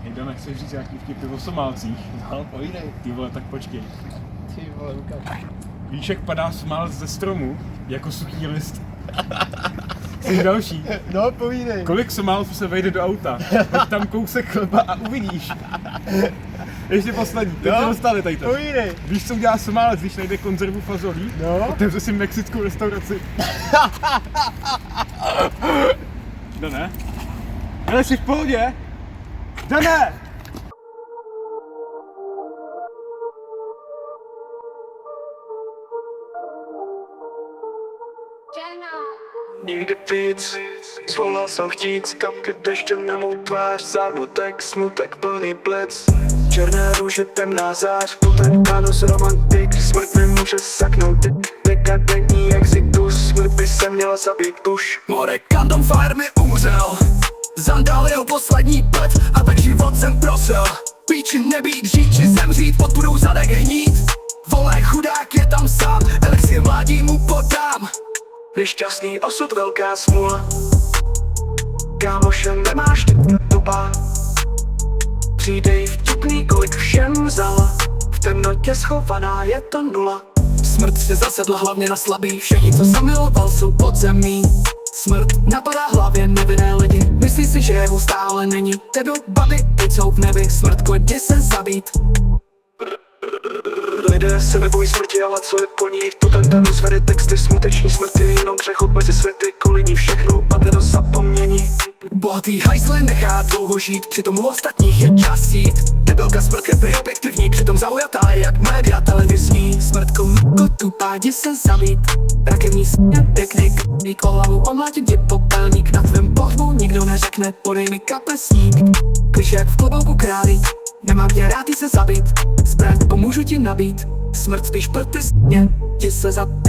Hej, Dana, chceš říct nějaký vtipy o Somálcích? No, povídej. Ty vole, tak počkej. Ty vole, ukáž. Víš, jak padá Somálec ze stromu, jako suchý list? Jsi další. No, povídej. Kolik Somálců se vejde do auta? Hoď tam kousek chleba a uvidíš. Ještě poslední, teď to dostali tady to. Povídej. Víš, co udělá Somálec, když najde konzervu fazolí? No. Otevře si mexickou restauraci. Dané? Ale jsi v pohodě? Dané! Nikdy víc, zvolal jsem chtít, kapky deštěm na mou tvář, zámutek, smutek, plný plic. Černé růže, temná zář, Puterkános, romantik, smrt mi může saknout, dekadentní exitus, smrt by se měla zabít už. More Kandom Fire mi umřel, Zandal jeho poslední plet, a tak život jsem prosil. Píči nebýt, žít či zemřít, pod budou zadek hnít. Vole, chudák je tam sám, elixir mládí mu podám. Nešťastný osud, velká smůla. Kámoše, nemáš ty doba. Přijdej vtipný, kolik všem vzala. V temnotě schovaná je to nula. Smrt se zasedla hlavně na slabý. Všichni, co zamiloval, jsou pod zemí. Smrt napadá hlavě nevinné lidi. Myslí si, že jeho stále není. Debil, babi, teď jsou v nebi. Smrt, jdi se zabít. Lidé se nebojí smrti, ale co je po ní? Tutantanus vede texty smuteční smrti, jenom přechod mezi světy, kvůli ní všechno padne do zapomnění. Bohatý hajzle nechá dlouho žít, přitom u ostatních je čas jít. Debelka smrt je objektivní, přitom zaujatá je jak média televizní. Smrt komuko tupá, jdi se zabít. Rakevní smětek, nikdy hlavu omlátit je popelník. Na tvém pohřbu nikdo neřekne, podej mi kapesník. Když jak v klobouku králi, nemám tě rád, jdi se zabít. Zbraň pomůžu ti nabít. Smrt spíš prtisně, jdi se zabít.